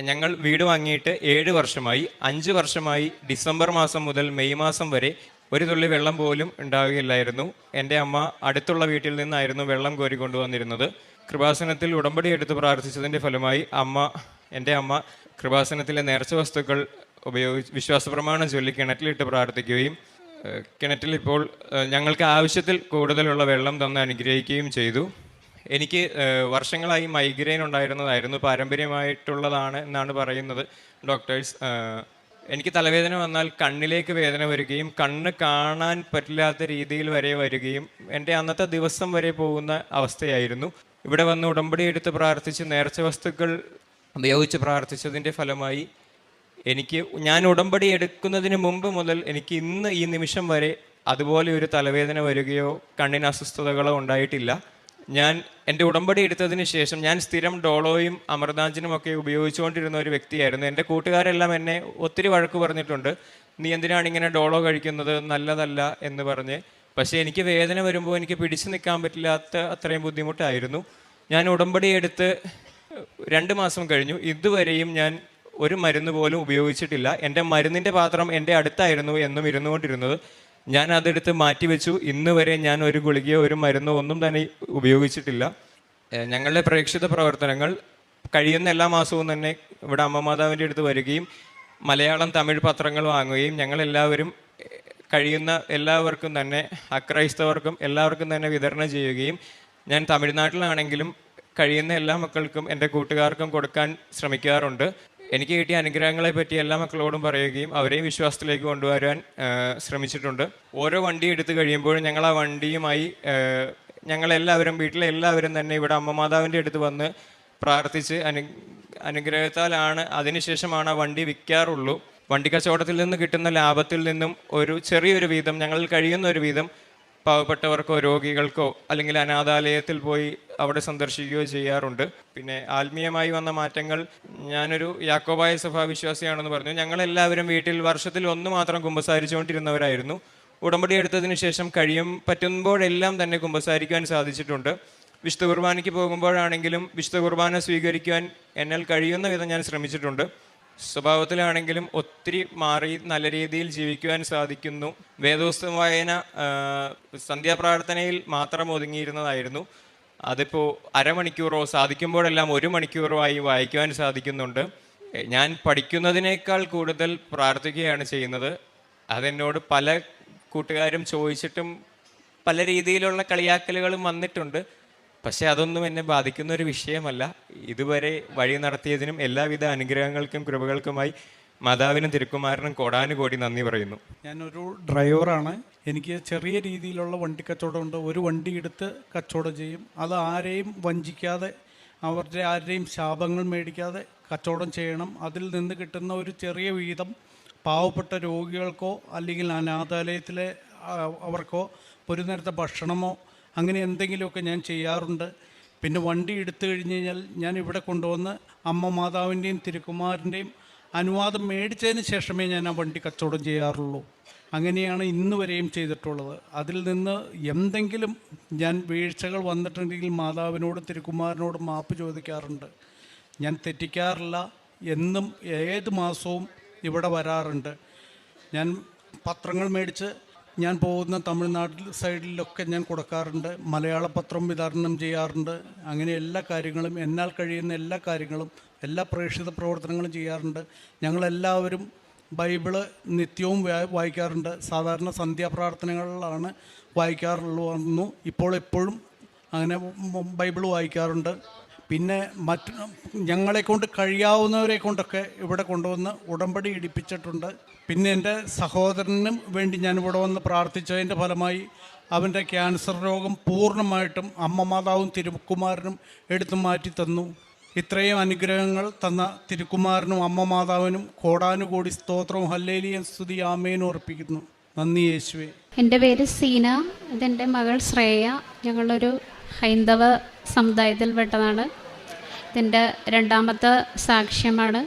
ഞങ്ങൾ വീട് വാങ്ങിയിട്ട് 7 വർഷമായി. 5 വർഷമായി ഡിസംബർ മാസം മുതൽ മെയ് മാസം വരെ ഒരു തുള്ളി വെള്ളം പോലും ഉണ്ടാവുകയില്ലായിരുന്നു. എൻ്റെ അമ്മ അടുത്തുള്ള വീട്ടിൽ നിന്നായിരുന്നു വെള്ളം കോരി കൊണ്ടുവന്നിരുന്നത്. കൃപാസനത്തിൽ ഉടമ്പടി എടുത്ത് പ്രാർത്ഥിച്ചതിൻ്റെ ഫലമായി എൻ്റെ അമ്മ കൃപാസനത്തിലെ നേർച്ച വസ്തുക്കൾ ഉപയോഗിച്ച് വിശ്വാസപ്രമാണം ചൊല്ലി കിണറ്റിലിട്ട് പ്രാർത്ഥിക്കുകയും കിണറ്റിൽ ഇപ്പോൾ ഞങ്ങൾക്ക് ആവശ്യത്തിൽ കൂടുതലുള്ള വെള്ളം തന്ന് അനുഗ്രഹിക്കുകയും ചെയ്തു. എനിക്ക് വർഷങ്ങളായി മൈഗ്രെയിൻ ഉണ്ടായിരുന്നതായിരുന്നു, പാരമ്പര്യമായിട്ടുള്ളതാണ് എന്നാണ് പറയുന്നത് ഡോക്ടേഴ്സ്. എനിക്ക് തലവേദന വന്നാൽ കണ്ണിലേക്ക് വേദന വരികയും കണ്ണ് കാണാൻ പറ്റില്ലാത്ത രീതിയിൽ വരെ വരികയും എൻ്റെ അന്നത്തെ ദിവസം വരെ പോകുന്ന അവസ്ഥയായിരുന്നു. ഇവിടെ വന്ന് ഉടമ്പടി എടുത്ത് പ്രാർത്ഥിച്ച് നേർച്ച വസ്തുക്കൾ ഉപയോഗിച്ച് പ്രാർത്ഥിച്ചതിൻ്റെ ഫലമായി ഞാൻ ഉടമ്പടി എടുക്കുന്നതിന് മുമ്പ് മുതൽ എനിക്ക് ഇന്ന് ഈ നിമിഷം വരെ അതുപോലെ ഒരു തലവേദന വരികയോ കണ്ണിന് അസ്വസ്ഥതകളോ ഉണ്ടായിട്ടില്ല. ഞാൻ എൻ്റെ ഉടമ്പടി എടുത്തതിന് ശേഷം ഞാൻ സ്ഥിരം ഡോളോയും അമൃതാഞ്ജനും ഒക്കെ ഉപയോഗിച്ചുകൊണ്ടിരുന്ന ഒരു വ്യക്തിയായിരുന്നു. എൻ്റെ കൂട്ടുകാരെല്ലാം എന്നെ ഒത്തിരി വഴക്ക് പറഞ്ഞിട്ടുണ്ട്, നീ എന്തിനാണ് ഇങ്ങനെ ഡോളോ കഴിക്കുന്നത്, നല്ലതല്ല എന്ന് പറഞ്ഞ്. പക്ഷേ എനിക്ക് വേദന വരുമ്പോൾ എനിക്ക് പിടിച്ചു നിൽക്കാൻ പറ്റില്ലാത്ത അത്രയും ബുദ്ധിമുട്ടായിരുന്നു. ഞാൻ ഉടമ്പടി എടുത്ത് 2 മാസം കഴിഞ്ഞു. ഇതുവരെയും ഞാൻ ഒരു മരുന്ന് പോലും ഉപയോഗിച്ചിട്ടില്ല. എൻ്റെ മരുന്നിൻ്റെ പാത്രം എൻ്റെ അടുത്തായിരുന്നു എന്നും ഇരുന്നുകൊണ്ടിരുന്നത്. ഞാൻ അതെടുത്ത് മാറ്റിവെച്ചു. ഇന്ന് വരെ ഞാൻ ഒരു ഗുളികയോ ഒരു മരുന്നോ ഒന്നും തന്നെ ഉപയോഗിച്ചിട്ടില്ല. ഞങ്ങളുടെ പ്രേക്ഷിത പ്രവർത്തനങ്ങൾ കഴിയുന്ന എല്ലാ മാസവും തന്നെ ഇവിടെ അമ്മ മാതാവിൻ്റെ അടുത്ത് വരികയും മലയാളം തമിഴ് പത്രങ്ങൾ വാങ്ങുകയും ഞങ്ങളെല്ലാവരും കഴിയുന്ന എല്ലാവർക്കും തന്നെ അക്രൈസ്തവർക്കും എല്ലാവർക്കും തന്നെ വിതരണം ചെയ്യുകയും ഞാൻ തമിഴ്നാട്ടിലാണെങ്കിലും കഴിയുന്ന എല്ലാ മക്കൾക്കും എൻ്റെ കൂട്ടുകാർക്കും കൊടുക്കാൻ ശ്രമിക്കാറുണ്ട്. എനിക്ക് കിട്ടിയ അനുഗ്രഹങ്ങളെ പറ്റി എല്ലാ മക്കളോടും പറയുകയും അവരെയും വിശ്വാസത്തിലേക്ക് കൊണ്ടുവരാൻ ശ്രമിച്ചിട്ടുണ്ട്. ഓരോ വണ്ടി എടുത്തു കഴിയുമ്പോഴും ഞങ്ങൾ ആ വണ്ടിയുമായി ഞങ്ങളെല്ലാവരും വീട്ടിലെ എല്ലാവരും തന്നെ ഇവിടെ അമ്മ മാതാവിൻ്റെ അടുത്ത് വന്ന് പ്രാർത്ഥിച്ച് അനുഗ്രഹത്താലാണ് അതിനുശേഷമാണ് ആ വണ്ടി വിൽക്കാറുള്ളൂ. വണ്ടി കച്ചവടത്തിൽ നിന്ന് കിട്ടുന്ന ലാഭത്തിൽ നിന്നും ഒരു ചെറിയൊരു വീതം ഞങ്ങളിൽ കഴിയുന്ന ഒരു വീതം പാവപ്പെട്ടവർക്കോ രോഗികൾക്കോ അല്ലെങ്കിൽ അനാഥാലയത്തിൽ പോയി അവിടെ സന്ദർശിക്കുകയോ ചെയ്യാറുണ്ട്. പിന്നെ ആത്മീയമായി വന്ന മാറ്റങ്ങൾ, ഞാനൊരു യാക്കോബായ സഭാവിശ്വാസിയാണെന്ന് പറഞ്ഞു. ഞങ്ങളെല്ലാവരും വീട്ടിൽ വർഷത്തിൽ 1 മാത്രം കുമ്പസാരിച്ചുകൊണ്ടിരുന്നവരായിരുന്നു. ഉടമ്പടി എടുത്തതിന് ശേഷം പറ്റുമ്പോഴെല്ലാം തന്നെ കുമ്പസാരിക്കാൻ സാധിച്ചിട്ടുണ്ട്. വിശുദ്ധ കുർബാനയ്ക്ക് പോകുമ്പോഴാണെങ്കിലും വിശുദ്ധ കുർബാന സ്വീകരിക്കുവാൻ എന്നാൽ കഴിയുന്ന വിധം ഞാൻ ശ്രമിച്ചിട്ടുണ്ട്. സ്വഭാവത്തിലാണെങ്കിലും ഒത്തിരി മാറി നല്ല രീതിയിൽ ജീവിക്കുവാൻ സാധിക്കുന്നു. വേദോസ്തം വായന സന്ധ്യാപ്രാർത്ഥനയിൽ മാത്രം ഒതുങ്ങിയിരുന്നതായിരുന്നു. അതിപ്പോൾ അരമണിക്കൂറോ സാധിക്കുമ്പോഴെല്ലാം 1 മണിക്കൂറോ ആയി വായിക്കുവാൻ സാധിക്കുന്നുണ്ട്. ഞാൻ പഠിക്കുന്നതിനേക്കാൾ കൂടുതൽ പ്രാർത്ഥിക്കുകയാണ് ചെയ്യുന്നത്. അതെന്നോട് പല കൂട്ടുകാരും ചോദിച്ചിട്ടും പല രീതിയിലുള്ള കളിയാക്കലുകളും വന്നിട്ടുണ്ട്. പക്ഷെ അതൊന്നും എന്നെ ബാധിക്കുന്ന ഒരു വിഷയമല്ല. ഇതുവരെ വഴി നടത്തിയതിനും എല്ലാവിധ അനുഗ്രഹങ്ങൾക്കും കൃപകൾക്കുമായി മാതാവിനും തിരുക്കുമാരനും കോടാനുകോടി നന്ദി പറയുന്നു. ഞാനൊരു ഡ്രൈവറാണ്. എനിക്ക് ചെറിയ രീതിയിലുള്ള വണ്ടി കച്ചവടമുണ്ട്. ഒരു വണ്ടി എടുത്ത് കച്ചവടം ചെയ്യും. അത് ആരെയും വഞ്ചിക്കാതെ, അവരുടെ ആരുടെയും ശാപങ്ങൾ മേടിക്കാതെ കച്ചവടം ചെയ്യണം. അതിൽ നിന്ന് കിട്ടുന്ന ഒരു ചെറിയ വീതം പാവപ്പെട്ട രോഗികൾക്കോ അല്ലെങ്കിൽ അനാഥാലയത്തിലെ അവർക്കോ ഒരു നേരത്തെ ഭക്ഷണമോ അങ്ങനെ എന്തെങ്കിലുമൊക്കെ ഞാൻ ചെയ്യാറുണ്ട്. പിന്നെ വണ്ടി എടുത്തു കഴിഞ്ഞ് കഴിഞ്ഞാൽ ഞാൻ ഇവിടെ കൊണ്ടുവന്ന് അമ്മ മാതാവിൻ്റെയും തിരുക്കുമാരൻ്റെയും അനുവാദം മേടിച്ചതിന് ശേഷമേ ഞാൻ ആ വണ്ടി കച്ചവടം ചെയ്യാറുള്ളൂ. അങ്ങനെയാണ് ഇന്ന് വരെയും ചെയ്തിട്ടുള്ളത്. അതിൽ നിന്ന് എന്തെങ്കിലും ഞാൻ വീഴ്ചകൾ വന്നിട്ടുണ്ടെങ്കിൽ മാതാവിനോടും തിരുക്കുമാരനോടും മാപ്പ് ചോദിക്കാറുണ്ട്. ഞാൻ തെറ്റിക്കാറില്ല. എന്നും ഏത് മാസവും ഇവിടെ വരാറുണ്ട്. ഞാൻ പത്രങ്ങൾ മേടിച്ച് ഞാൻ പോകുന്ന തമിഴ്നാട്ടിൽ സൈഡിലൊക്കെ ഞാൻ കൊടുക്കാറുണ്ട്. മലയാള പത്രം വിതരണം ചെയ്യാറുണ്ട്. അങ്ങനെ എല്ലാ കാര്യങ്ങളും, എന്നാൽ കഴിയുന്ന എല്ലാ കാര്യങ്ങളും, എല്ലാ പ്രേക്ഷിത പ്രവർത്തനങ്ങളും ചെയ്യാറുണ്ട്. ഞങ്ങളെല്ലാവരും ബൈബിള് നിത്യവും വായിക്കാറുണ്ട്. സാധാരണ സന്ധ്യാപ്രാർത്ഥനകളിലാണ് വായിക്കാറുള്ളൂ. ഇപ്പോൾ എപ്പോഴും അങ്ങനെ ബൈബിള് വായിക്കാറുണ്ട്. പിന്നെ ഞങ്ങളെ കൊണ്ട് കഴിയാവുന്നവരെ കൊണ്ടൊക്കെ ഇവിടെ കൊണ്ടുവന്ന് ഉടമ്പടി ഇടിപ്പിച്ചിട്ടുണ്ട്. പിന്നെ എൻ്റെ സഹോദരനും വേണ്ടി ഞാൻ ഇവിടെ വന്ന് പ്രാർത്ഥിച്ചതിൻ്റെ ഫലമായി അവൻ്റെ ക്യാൻസർ രോഗം പൂർണ്ണമായിട്ടും അമ്മ മാതാവും തിരുക്കുമാരനും എടുത്തു മാറ്റി തന്നു. ഇത്രയും അനുഗ്രഹങ്ങൾ തന്ന തിരുക്കുമാരനും അമ്മ മാതാവിനും കോടാനുകോടി സ്തോത്രവും ഹല്ലേലൂയ സ്തുതി ആമേനും അർപ്പിക്കുന്നു. നന്ദി യേശുവേ. എൻ്റെ പേര് സീന, ഇതെൻ്റെ മകൾ ശ്രേയ. ഞങ്ങളൊരു ഹൈന്ദവ സമുദായത്തിൽപ്പെട്ടതാണ്. ഇതെൻ്റെ രണ്ടാമത്തെ സാക്ഷ്യമാണ്.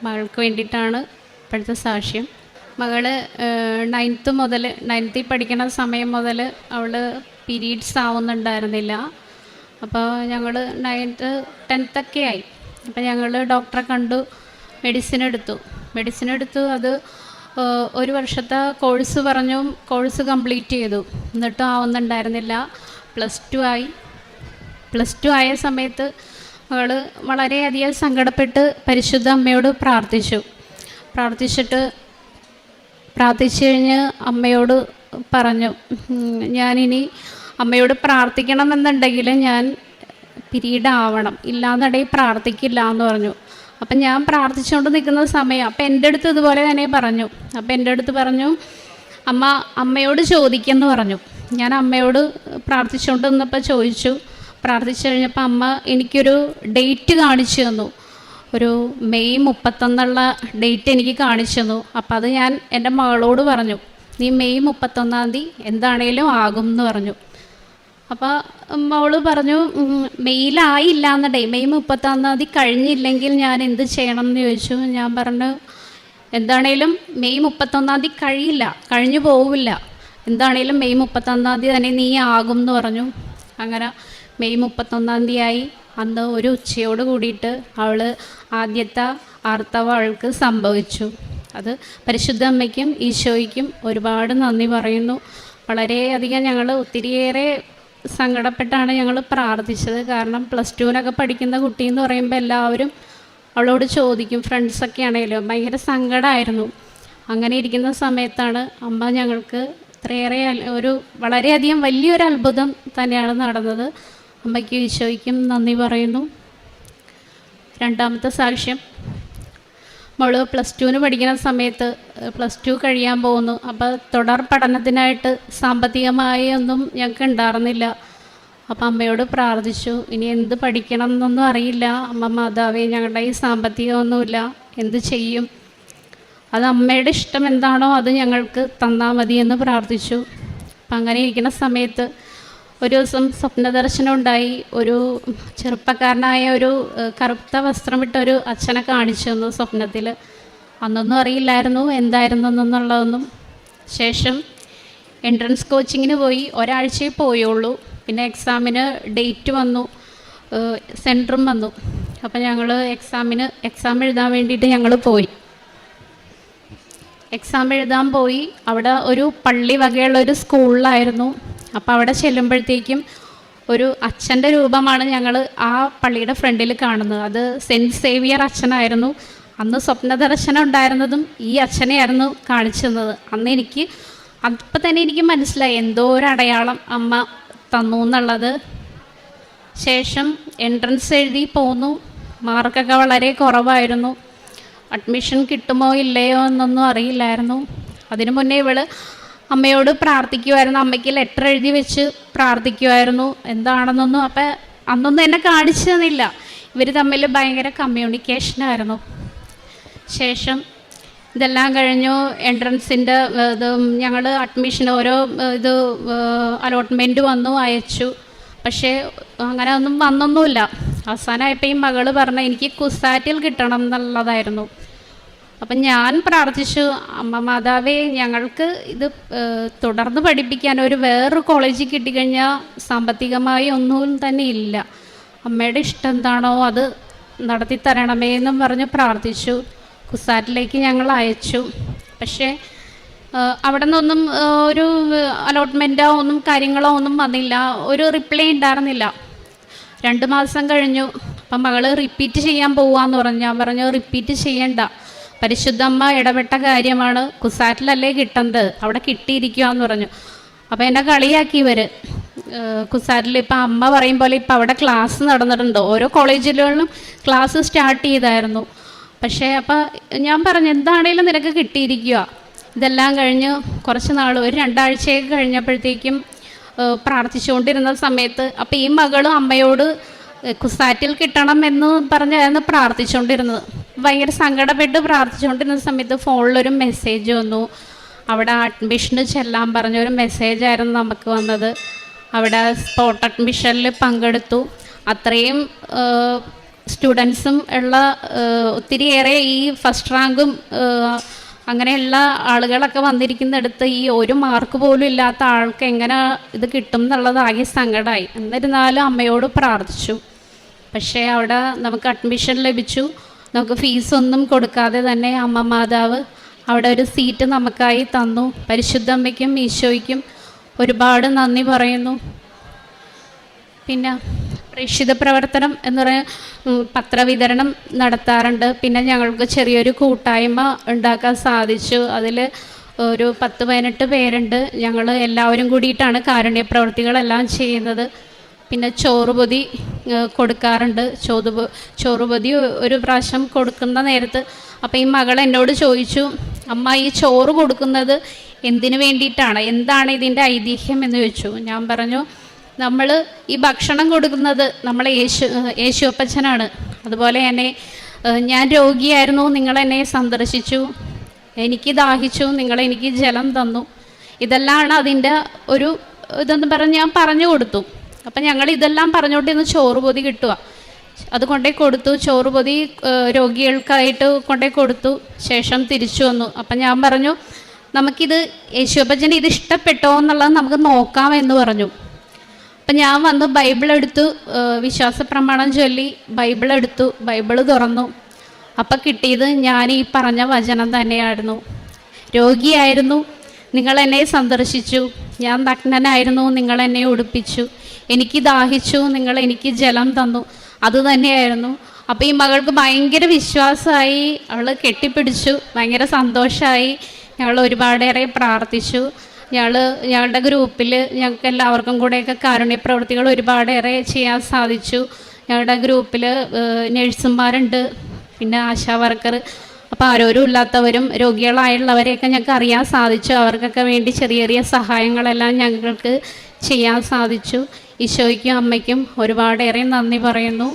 മകൾക്ക് വേണ്ടിയിട്ടാണ് ഇപ്പോഴത്തെ സാക്ഷ്യം. മകൾ 9th പഠിക്കുന്ന സമയം മുതൽ അവൾ പീരീഡ്സ് ആവുന്നുണ്ടായിരുന്നില്ല. അപ്പോൾ ഞങ്ങൾ 9th 10th ആയി. അപ്പോൾ ഞങ്ങൾ ഡോക്ടറെ കണ്ടു, മെഡിസിൻ എടുത്തു. അത് 1 വർഷത്തെ കോഴ്സ് പറഞ്ഞു. കോഴ്സ് കംപ്ലീറ്റ് ചെയ്തു. എന്നിട്ടും ആവുന്നുണ്ടായിരുന്നില്ല. പ്ലസ് ടു ആയ സമയത്ത് അവൾ വളരെയധികം സങ്കടപ്പെട്ട് പരിശുദ്ധ അമ്മയോട് പ്രാർത്ഥിച്ചു കഴിഞ്ഞ് അമ്മയോട് പറഞ്ഞു, ഞാനിനി അമ്മയോട് പ്രാർത്ഥിക്കണമെന്നുണ്ടെങ്കിൽ ഞാൻ പിരീഡ് ആവണം, ഇല്ലാന്നിടയിൽ പ്രാർത്ഥിക്കില്ല എന്ന് പറഞ്ഞു. അപ്പം ഞാൻ പ്രാർത്ഥിച്ചുകൊണ്ട് നിൽക്കുന്ന സമയം അപ്പം എൻ്റെ അടുത്ത് ഇതുപോലെ തന്നെ പറഞ്ഞു. അപ്പം എൻ്റെ അടുത്ത് പറഞ്ഞു, അമ്മയോട് ചോദിക്കുമെന്ന് പറഞ്ഞു. ഞാൻ അമ്മയോട് പ്രാർത്ഥിച്ചുകൊണ്ട് നിന്നപ്പോൾ പ്രാർത്ഥിച്ചു കഴിഞ്ഞപ്പോൾ അമ്മ എനിക്കൊരു ഡേറ്റ് കാണിച്ചു തന്നു. ഒരു മെയ് 31 ഡേറ്റ് എനിക്ക് കാണിച്ചു തന്നു. അപ്പം അത് ഞാൻ എൻ്റെ മകളോട് പറഞ്ഞു, നീ മെയ് 31 എന്താണേലും ആകും എന്ന് പറഞ്ഞു. അപ്പോൾ മകൾ പറഞ്ഞു, മെയ്യിലായില്ല എന്ന മെയ് 31 കഴിഞ്ഞില്ലെങ്കിൽ ഞാൻ എന്ത് ചെയ്യണം എന്ന് ചോദിച്ചു. ഞാൻ പറഞ്ഞു, എന്താണേലും മെയ് 31 കഴിഞ്ഞു പോവില്ല, എന്താണേലും മെയ് 31 തന്നെ നീ ആകും എന്ന് പറഞ്ഞു. അങ്ങനെ മെയ് 31 അന്ന് ഒരു ഉച്ചയോട് കൂടിയിട്ട് അവൾ ആദ്യത്തെ ആർത്തവം അവൾക്ക് സംഭവിച്ചു. അത് പരിശുദ്ധ അമ്മയ്ക്കും ഈശോയ്ക്കും ഒരുപാട് നന്ദി പറയുന്നു. വളരെയധികം ഞങ്ങൾ ഒത്തിരിയേറെ സങ്കടപ്പെട്ടാണ് ഞങ്ങൾ പ്രാർത്ഥിച്ചത്. കാരണം +2 പഠിക്കുന്ന കുട്ടി എന്ന് പറയുമ്പോൾ എല്ലാവരും അവളോട് ചോദിക്കും, ഫ്രണ്ട്സൊക്കെ ആണെങ്കിലും ഭയങ്കര സങ്കടമായിരുന്നു. അങ്ങനെ ഇരിക്കുന്ന സമയത്താണ് അമ്മ ഞങ്ങൾക്ക് ഇത്രയേറെ വളരെയധികം വലിയൊരു അത്ഭുതം തന്നെയാണ് നടന്നത്. അമ്മയ്ക്കും ഈശോയ്ക്കും നന്ദി പറയുന്നു. രണ്ടാമത്തെ സാക്ഷ്യം, മോൾ +2 പഠിക്കുന്ന സമയത്ത് +2 കഴിയാൻ പോകുന്നു. അപ്പോൾ തുടർ പഠനത്തിനായിട്ട് സാമ്പത്തികമായി ഒന്നും ഞങ്ങൾക്ക് ഉണ്ടായിരുന്നില്ല. അപ്പം അമ്മയോട് പ്രാർത്ഥിച്ചു, ഇനി എന്ത് പഠിക്കണം എന്നൊന്നും അറിയില്ല, അമ്മ മാതാവേ ഞങ്ങളുടെ ഈ സാമ്പത്തികമൊന്നുമില്ല, എന്ത് ചെയ്യും, അത് അമ്മയുടെ ഇഷ്ടം എന്താണോ അത് ഞങ്ങൾക്ക് തന്നാൽ മതി എന്ന് പ്രാർത്ഥിച്ചു. അപ്പം അങ്ങനെ ഇരിക്കുന്ന സമയത്ത് ഒരു ദിവസം സ്വപ്നദർശനം ഉണ്ടായി. ഒരു ചെറുപ്പക്കാരനായ ഒരു കറുത്ത വസ്ത്രമിട്ട ഒരു അച്ഛനെ കാണിച്ചു തന്നു സ്വപ്നത്തിൽ. അന്നൊന്നും അറിയില്ലായിരുന്നു എന്തായിരുന്നെന്നുള്ളതൊന്നും. ശേഷം എൻട്രൻസ് കോച്ചിങ്ങിന് പോയി, ഒരാഴ്ചയെ പോയുള്ളൂ. പിന്നെ എക്സാമിന് ഡേറ്റ് വന്നു, സെൻറ്ററും വന്നു. അപ്പം ഞങ്ങൾ എക്സാം എഴുതാൻ വേണ്ടിയിട്ട് ഞങ്ങൾ പോയി. എക്സാം എഴുതാൻ പോയി. അവിടെ ഒരു പള്ളി വകയുള്ളൊരു സ്കൂളിലായിരുന്നു. അപ്പോൾ അവിടെ ചെല്ലുമ്പോഴത്തേക്കും ഒരു അച്ഛൻ്റെ രൂപമാണ് ഞങ്ങൾ ആ പള്ളിയുടെ ഫ്രണ്ടിൽ കാണുന്നത്. അത് സെൻറ്റ് സേവിയർ അച്ഛനായിരുന്നു. അന്ന് സ്വപ്നദർശനം ഉണ്ടായിരുന്നതും ഈ അച്ഛനെയായിരുന്നു കാണിച്ചു തന്നത്. അപ്പം തന്നെ എനിക്ക് മനസ്സിലായി എന്തോ ഒരു അടയാളം അമ്മ തന്നു എന്നുള്ളത്. ശേഷം എൻട്രൻസ് എഴുതി പോന്നു. മാർക്കൊക്കെ വളരെ കുറവായിരുന്നു. അഡ്മിഷൻ കിട്ടുമോ ഇല്ലയോ എന്നൊന്നും അറിയില്ലായിരുന്നു. അതിനു മുന്നേ ഇവള് അമ്മയോട് പ്രാർത്ഥിക്കുമായിരുന്നു. അമ്മയ്ക്ക് ലെറ്റർ എഴുതി വെച്ച് പ്രാർത്ഥിക്കുമായിരുന്നു എന്താണെന്നൊന്നും. അപ്പം അന്നൊന്നും എന്നെ കാണിച്ചു തന്നില്ല. ഇവർ തമ്മിൽ ഭയങ്കര കമ്മ്യൂണിക്കേഷനായിരുന്നു. ശേഷം ഇതെല്ലാം കഴിഞ്ഞു. എൻട്രൻസിൻ്റെ ഞങ്ങൾ അഡ്മിഷൻ ഓരോ അലോട്ട്മെൻറ്റ് വന്നു, അയച്ചു. പക്ഷേ അങ്ങനെ ഒന്നും വന്നൊന്നുമില്ല. അവസാനമായപ്പോൾ ഈ മകൾ പറഞ്ഞു എനിക്ക് കുസാറ്റിൽ കിട്ടണം എന്നുള്ളതായിരുന്നു. അപ്പം ഞാൻ പ്രാർത്ഥിച്ചു, അമ്മ മാതാവേ ഞങ്ങൾക്ക് ഇത് തുടർന്ന് പഠിപ്പിക്കാൻ വേറൊരു കോളേജിൽ കിട്ടിക്കഴിഞ്ഞാൽ സാമ്പത്തികമായി ഒന്നും തന്നെ ഇല്ല, അമ്മയുടെ ഇഷ്ടം എന്താണോ അത് നടത്തി തരണമേ എന്നും പറഞ്ഞ് പ്രാർത്ഥിച്ചു. കുസാറ്റിലേക്ക് ഞങ്ങൾ അയച്ചു. പക്ഷേ അവിടെ നിന്നൊന്നും ഒരു അലോട്ട്മെൻറ്റോ ഒന്നും കാര്യങ്ങളോ ഒന്നും വന്നില്ല. ഒരു റിപ്ലൈ ഉണ്ടായിരുന്നില്ല. 2 മാസം കഴിഞ്ഞു. അപ്പം മകൾ റിപ്പീറ്റ് ചെയ്യാൻ പോവാന്ന് പറഞ്ഞു. ഞാൻ പറഞ്ഞു റിപ്പീറ്റ് ചെയ്യണ്ട, പരിശുദ്ധമ്മ ഇടപെട്ട കാര്യമാണ്, കുസാറ്റിലല്ലേ കിട്ടുന്നത്, അവിടെ കിട്ടിയിരിക്കുകയെന്ന് പറഞ്ഞു. അപ്പോൾ എന്നെ കളിയാക്കി ഇവർ. കുസാറ്റിൽ ഇപ്പം അമ്മ പറയും പോലെ ഇപ്പം അവിടെ ക്ലാസ് നടന്നിട്ടുണ്ട്. ഓരോ കോളേജുകളിലും ക്ലാസ് സ്റ്റാർട്ട് ചെയ്തായിരുന്നു. പക്ഷേ അപ്പം ഞാൻ പറഞ്ഞു എന്താണേലും നിനക്ക് കിട്ടിയിരിക്കുക. ഇതെല്ലാം കഴിഞ്ഞ് കുറച്ച് നാൾ ഒരു 2 ആഴ്ചയൊക്കെ കഴിഞ്ഞപ്പോഴത്തേക്കും പ്രാർത്ഥിച്ചുകൊണ്ടിരുന്ന സമയത്ത് അപ്പം ഈ മകളും അമ്മയോട് കുസാറ്റിൽ കിട്ടണം എന്ന് പറഞ്ഞായിരുന്നു പ്രാർത്ഥിച്ചുകൊണ്ടിരുന്നത്. ഭയങ്കര സങ്കടപ്പെട്ട് പ്രാർത്ഥിച്ചുകൊണ്ടിരുന്ന സമയത്ത് ഫോണിലൊരു മെസ്സേജ് വന്നു. അവിടെ അഡ്മിഷന് ചെല്ലാൻ പറഞ്ഞൊരു മെസ്സേജായിരുന്നു നമുക്ക് വന്നത്. അവിടെ സ്പോട്ട് അഡ്മിഷനിൽ പങ്കെടുത്തു. അത്രയും സ്റ്റുഡൻസും ഉള്ള ഒത്തിരിയേറെ ഈ ഫസ്റ്റ് റാങ്കും അങ്ങനെയുള്ള ആളുകളൊക്കെ വന്നിരിക്കുന്നിടത്ത് ഈ ഒരു മാർക്ക് പോലും ഇല്ലാത്ത ആൾക്ക് എങ്ങനെ ഇത് കിട്ടും എന്നുള്ളത് ആകെ സങ്കടമായി. എന്നിരുന്നാലും അമ്മയോട് പ്രാർത്ഥിച്ചു. പക്ഷേ അവിടെ നമുക്ക് അഡ്മിഷൻ ലഭിച്ചു. നമുക്ക് ഫീസൊന്നും കൊടുക്കാതെ തന്നെ അമ്മ മാതാവ് അവിടെ ഒരു സീറ്റ് നമുക്കായി തന്നു. പരിശുദ്ധ അമ്മയ്ക്കും ഈശോയ്ക്കും ഒരുപാട് നന്ദി പറയുന്നു. പിന്നെ പ്രേക്ഷിത പ്രവർത്തനം എന്ന് പറയാൻ പത്രവിതരണം നടത്താറുണ്ട്. പിന്നെ ഞങ്ങൾക്ക് ചെറിയൊരു കൂട്ടായ്മ ഉണ്ടാക്കാൻ സാധിച്ചു. അതിൽ ഒരു 10-18 പേരുണ്ട്. ഞങ്ങൾ എല്ലാവരും കൂടിയിട്ടാണ് കാരുണ്യ പ്രവർത്തികളെല്ലാം ചെയ്യുന്നത്. പിന്നെ ചോറുപൊതി കൊടുക്കാറുണ്ട്. ചോറുപൊതി ഒരു പ്രാവശ്യം കൊടുക്കുന്ന നേരത്ത് അപ്പോൾ ഈ മകൾ എന്നോട് ചോദിച്ചു, അമ്മ ഈ ചോറ് കൊടുക്കുന്നത് എന്തിനു വേണ്ടിയിട്ടാണ്, എന്താണ് ഇതിൻ്റെ ഐതിഹ്യം എന്ന് ചോദിച്ചു. ഞാൻ പറഞ്ഞു, നമ്മൾ ഈ ഭക്ഷണം കൊടുക്കുന്നത് നമ്മളെ യേശു അപ്പച്ചനാണ്. അതുപോലെ തന്നെ ഞാൻ രോഗിയായിരുന്നു, നിങ്ങളെന്നെ സന്ദർശിച്ചു, എനിക്ക് ദാഹിച്ചു, നിങ്ങളെനിക്ക് ജലം തന്നു. ഇതെല്ലാമാണ് അതിൻ്റെ ഒരു ഇതെന്ന് പറഞ്ഞ് ഞാൻ പറഞ്ഞു കൊടുത്തു. അപ്പം ഞങ്ങൾ ഇതെല്ലാം പറഞ്ഞുകൊണ്ടിരുന്ന് ചോറുപൊതി കിട്ടുക. അത് കൊണ്ടേ കൊടുത്തു. ചോറുപൊതി രോഗികൾക്കായിട്ട് കൊണ്ടേ കൊടുത്തു. ശേഷം തിരിച്ചു വന്നു. അപ്പം ഞാൻ പറഞ്ഞു, നമുക്കിത് യേശുപ്പച്ചന് ഇത് ഇഷ്ടപ്പെട്ടോ എന്നുള്ളത് നമുക്ക് നോക്കാം എന്ന് പറഞ്ഞു. അപ്പം ഞാൻ വന്ന് ബൈബിൾ എടുത്തു, വിശ്വാസ പ്രമാണം ചൊല്ലി ബൈബിൾ എടുത്തു, ബൈബിൾ തുറന്നു. അപ്പം കിട്ടിയത് ഞാൻ ഈ പറഞ്ഞ വചനം തന്നെയായിരുന്നു. രോഗിയായിരുന്നു, നിങ്ങളെന്നെ സന്ദർശിച്ചു. ഞാൻ നഗ്നനായിരുന്നു, നിങ്ങളെന്നെ ഉടുപ്പിച്ചു. എനിക്ക് ദാഹിച്ചു, നിങ്ങൾ എനിക്ക് ജലം തന്നു. അതുതന്നെയായിരുന്നു. അപ്പോൾ ഈ മകൾക്ക് ഭയങ്കര വിശ്വാസമായി. അവൾ കെട്ടിപ്പിടിച്ചു, ഭയങ്കര സന്തോഷമായി. ഞങ്ങൾ ഒരുപാടേറെ പ്രാർത്ഥിച്ചു. ഞങ്ങളുടെ ഗ്രൂപ്പിൽ ഞങ്ങൾക്ക് എല്ലാവർക്കും കൂടെയൊക്കെ കാരുണ്യ പ്രവൃത്തികൾ ഒരുപാടേറെ ചെയ്യാൻ സാധിച്ചു. ഞങ്ങളുടെ ഗ്രൂപ്പിൽ നഴ്സുമാരുണ്ട്, പിന്നെ ആശാ വർക്കർ. അപ്പോൾ ആരോരും ഇല്ലാത്തവരും രോഗികളായുള്ളവരെയൊക്കെ ഞങ്ങൾക്ക് അറിയാൻ സാധിച്ചു. അവർക്കൊക്കെ വേണ്ടി ചെറിയ ചെറിയ സഹായങ്ങളെല്ലാം ഞങ്ങൾക്ക് ചെയ്യാൻ സാധിച്ചു. ഈശോയ്ക്കും അമ്മയ്ക്കും ഒരുപാടേറെ നന്ദി പറയുന്നു.